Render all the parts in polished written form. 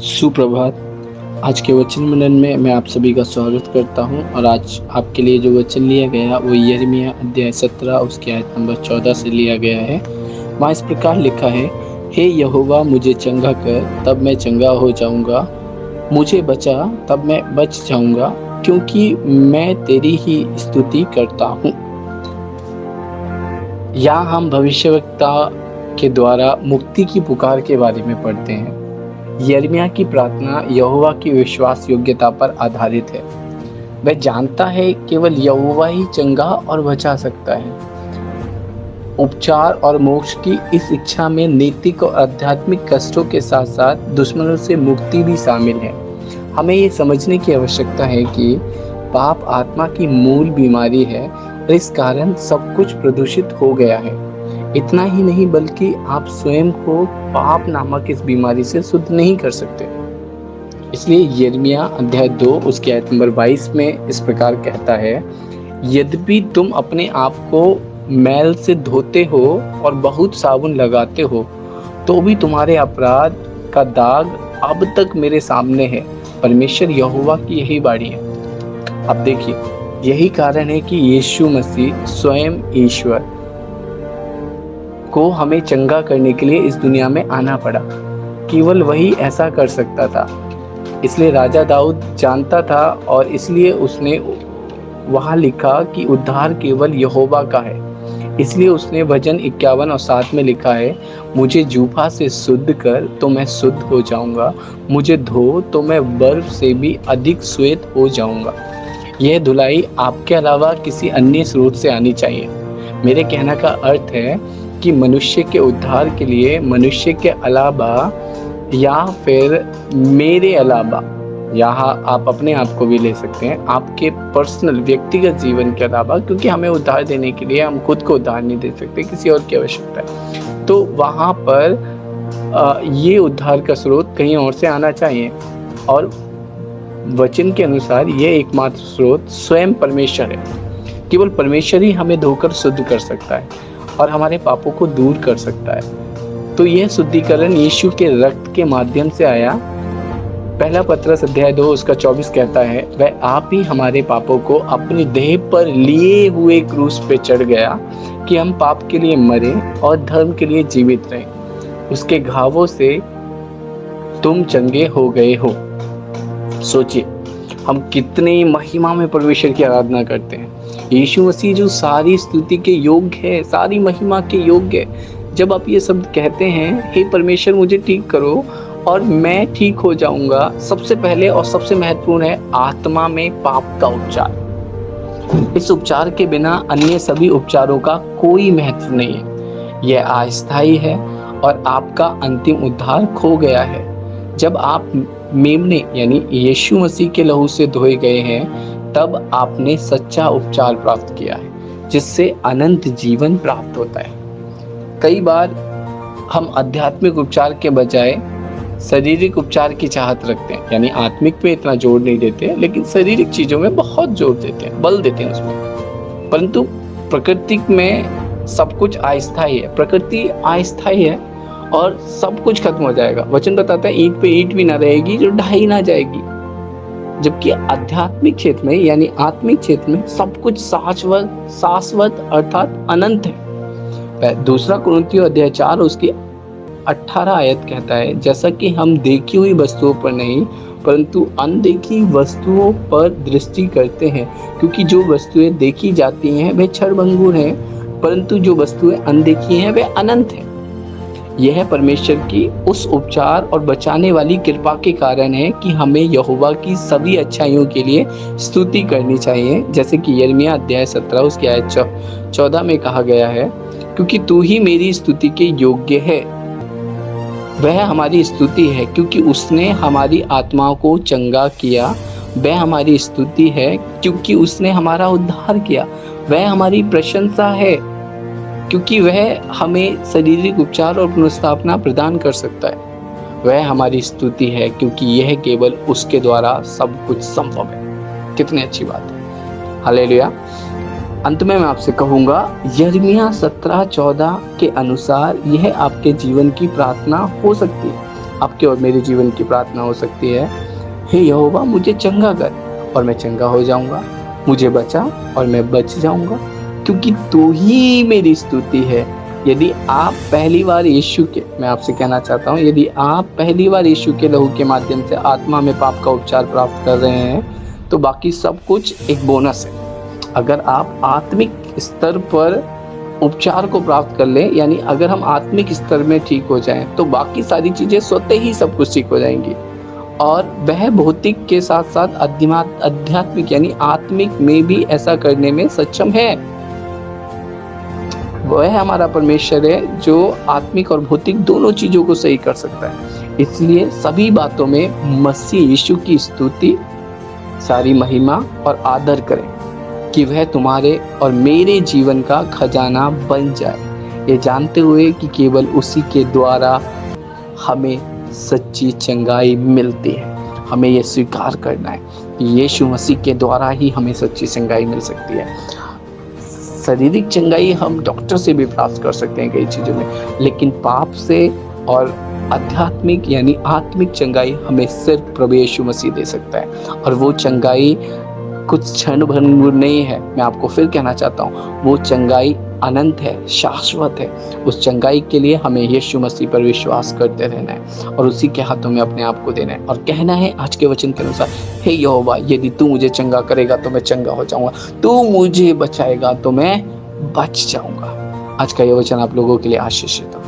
सुप्रभात। आज के वचन मनन में मैं आप सभी का स्वागत करता हूं और आज आपके लिए जो वचन लिया गया वो यिर्मयाह अध्याय 17 उसकी आयत नंबर 14 से लिया गया है। वहाँ इस प्रकार लिखा है, हे यहोवा मुझे चंगा कर तब मैं चंगा हो जाऊंगा, मुझे बचा तब मैं बच जाऊंगा, क्योंकि मैं तेरी ही स्तुति करता हूँ। यहाँ हम भविष्यवक्ता के द्वारा मुक्ति की पुकार के बारे में पढ़ते हैं। यिर्मयाह की प्रार्थना यहोवा की विश्वास योग्यता पर आधारित है। वह जानता है केवल यहोवा ही चंगा और बचा सकता है। उपचार और मोक्ष की इस इच्छा में नैतिक और आध्यात्मिक कष्टों के साथ साथ दुश्मनों से मुक्ति भी शामिल है। हमें ये समझने की आवश्यकता है कि पाप आत्मा की मूल बीमारी है और इस कारण सब कुछ प्रदूषित हो गया है। इतना ही नहीं बल्कि आप स्वयं को पाप नामक इस बीमारी से शुद्ध नहीं कर सकते। इसलिए यिर्मयाह अध्याय 2 उसकी आयत नंबर 22 में इस प्रकार कहता है, यद्यपि तुम अपने आप को मैल से धोते हो और बहुत साबुन लगाते हो, तो भी तुम्हारे अपराध का दाग अब तक मेरे सामने है। परमेश्वर यहोवा की यही बाणी है। अब देखिए, यही कारण है कि यीशु मसीह स्वयं ईश्वर को हमें चंगा करने के लिए इस दुनिया में आना पड़ा। केवल वही ऐसा कर सकता था। इसलिए राजा दाऊद जानता था और इसलिए उसने वहां लिखा कि उद्धार केवल यहोवा का है। इसलिए उसने भजन 51 और 7 में लिखा है, मुझे जूफा से शुद्ध कर तो मैं शुद्ध हो जाऊंगा, मुझे धो तो मैं बर्फ से भी अधिक श्वेत हो जाऊंगा। यह धुलाई आपके अलावा किसी अन्य स्रोत से आनी चाहिए। मेरे कहने का अर्थ है कि मनुष्य के उद्धार के लिए मनुष्य के अलावा या फिर मेरे अलावा, यहाँ आप अपने आप को भी ले सकते हैं, आपके पर्सनल व्यक्तिगत जीवन के अलावा, क्योंकि हमें उद्धार देने के लिए हम खुद को उद्धार नहीं दे सकते, किसी और की आवश्यकता है। तो वहाँ पर ये उद्धार का स्रोत कहीं और से आना चाहिए और वचन के अनुसार ये एकमात्र स्रोत स्वयं परमेश्वर है। केवल परमेश्वर ही हमें धोकर शुद्ध कर सकता है और हमारे पापों को दूर कर सकता है। तो यह शुद्धिकरण यीशु के रक्त के माध्यम से आया। पहला पत्रस अध्याय 2 उसका 24 कहता है, वह आप ही हमारे पापों को अपनी देह पर लिए हुए क्रूस पे चढ़ गया कि हम पाप के लिए मरे और धर्म के लिए जीवित रहें। उसके घावों से तुम चंगे हो गए हो। सोचिए, हम कितने महिमा में परमेश्वर की आराधना करते हैं। यीशु मसीह जो सारी स्तुति के योग्य है, सारी महिमा के योग्य है। जब आप ये शब्द कहते हैं, हे परमेश्वर मुझे ठीक करो और मैं ठीक हो जाऊंगा, सबसे पहले और सबसे महत्वपूर्ण है आत्मा में पाप का उपचार। इस उपचार के बिना अन्य सभी उपचारों का कोई महत्व नहीं है। यह अस्थायी है और आपका अंतिम उद्धार खो गया है। जब आप मेमने यानी यीशु मसीह के लहू से धोए गए हैं, तब आपने सच्चा उपचार प्राप्त किया है, जिससे अनंत जीवन प्राप्त होता है। कई बार हम आध्यात्मिक उपचार के बजाय शारीरिक उपचार की चाहत रखते हैं, यानी आत्मिक पे इतना जोर नहीं देते, लेकिन शारीरिक चीजों में बहुत जोर देते हैं, बल देते हैं उसमें। परंतु प्रकृति में सब कुछ अस्थायी है। प्रकृति अस्थायी है और सब कुछ खत्म हो जाएगा। वचन बताता है, ईंट पे ईंट भी ना रहेगी जो ढाई ना जाएगी। जबकि आध्यात्मिक क्षेत्र में यानी आत्मिक क्षेत्र में सब कुछ शाश्वत अर्थात अनंत है। दूसरा कुरिन्थियों अध्याय 4 उसकी 18 आयत कहता है, जैसा कि हम देखी हुई वस्तुओं पर नहीं परंतु अनदेखी वस्तुओं पर दृष्टि करते हैं, क्योंकि जो वस्तुएं देखी जाती हैं वे क्षणभंगुर हैं, परंतु जो वस्तुएं अनदेखी हैं वे अनंत हैं। यह परमेश्वर की उस उपचार और बचाने वाली कृपा के कारण है कि हमें यहोवा की सभी अच्छाइयों के लिए स्तुति करनी चाहिए, जैसे कि यिर्मयाह अध्याय 17 उसकी आयत 14 में कहा गया है, क्योंकि तू ही मेरी स्तुति के योग्य है। वह हमारी स्तुति है क्योंकि उसने हमारी आत्माओं को चंगा किया। वह हमारी स्तुति है क्योंकि उसने हमारा उद्धार किया। वह हमारी प्रशंसा है क्योंकि वह हमें शारीरिक उपचार और पुनर्स्थापना प्रदान कर सकता है। वह हमारी स्तुति है क्योंकि यह केवल उसके द्वारा सब कुछ संभव है। कितनी अच्छी बात है, हालेलुया। अंत में मैं आपसे कहूंगा, यिर्मयाह 17:14 के अनुसार यह आपके जीवन की प्रार्थना हो सकती है। आपके और मेरे जीवन की प्रार्थना हो सकती है, हे यहोवा मुझे चंगा कर और मैं चंगा हो जाऊंगा, मुझे बचा और मैं बच जाऊंगा, क्योंकि तू ही मेरी स्तुति है। यदि आप पहली बार यीशु के, मैं आपसे कहना चाहता हूँ, यदि आप पहली बार यीशु के लहू के माध्यम से आत्मा में पाप का उपचार प्राप्त कर रहे हैं, तो बाकी सब कुछ एक बोनस है। अगर आप आत्मिक स्तर पर उपचार को प्राप्त कर लें, यानी अगर हम आत्मिक स्तर में ठीक हो जाएं, तो बाकी सारी चीजें स्वतः ही सब कुछ ठीक हो जाएंगी। और वह भौतिक के साथ साथ आध्यात्मिक यानी आत्मिक में भी ऐसा करने में सक्षम है। वह हमारा परमेश्वर है जो आत्मिक और भौतिक दोनों चीजों को सही कर सकता है। इसलिए सभी बातों में मसीह यीशु की स्तुति, सारी महिमा और आदर करें कि वह तुम्हारे और मेरे जीवन का खजाना बन जाए, ये जानते हुए कि केवल उसी के द्वारा हमें सच्ची चंगाई मिलती है। हमें यह स्वीकार करना है कि यीशु मसीह के द्वारा ही हमें सच्ची चंगाई मिल सकती है। शारीरिक चंगाई हम डॉक्टर से भी प्राप्त कर सकते हैं कई चीज़ों में, लेकिन पाप से और आध्यात्मिक यानी आत्मिक चंगाई हमें सिर्फ प्रभु यीशु मसीह दे सकता है। और वो चंगाई कुछ क्षण भर नहीं है, मैं आपको फिर कहना चाहता हूँ, वो चंगाई अनंत है, शाश्वत है। उस चंगाई के लिए हमें यीशु मसीह पर विश्वास करते रहना है और उसी के हाथों में अपने आप को देना है और कहना है आज के वचन के अनुसार, हे यहोवा यदि तू मुझे चंगा करेगा तो मैं चंगा हो जाऊंगा, तू मुझे बचाएगा तो मैं बच जाऊंगा। आज का यह वचन आप लोगों के लिए आशीषित हो।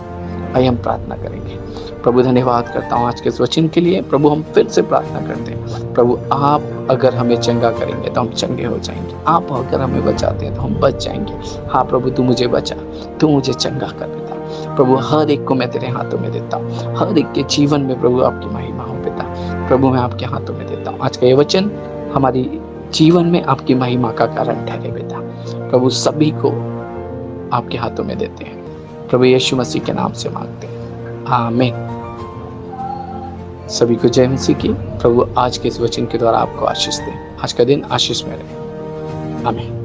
आइए हम प्रार्थना करेंगे। प्रभु धन्यवाद करता हूँ आज के इस वचन के लिए। प्रभु हम फिर से प्रार्थना करते हैं, प्रभु आप अगर हमें चंगा करेंगे तो हम चंगे हो जाएंगे, आप अगर हमें बचाते हैं तो हम बच जाएंगे। हाँ प्रभु तू मुझे बचा, तू मुझे चंगा कर पिता। प्रभु हर एक को मैं तेरे हाथों में देता हूँ, हर एक के जीवन में प्रभु आपकी महिमा हो पिता। प्रभु मैं आपके हाथों में देता हूँ। आज का ये वचन हमारी जीवन में आपकी महिमा का कारण ठहरे पिता। प्रभु सभी को आपके हाथों में देते हैं, प्रभु यीशु मसीह के नाम से मांगते हैं, आमीन। सभी को जय मसीह की। प्रभु आज के इस वचन के द्वारा आपको आशीष दे। आज का दिन आशीष में रहे, आमीन।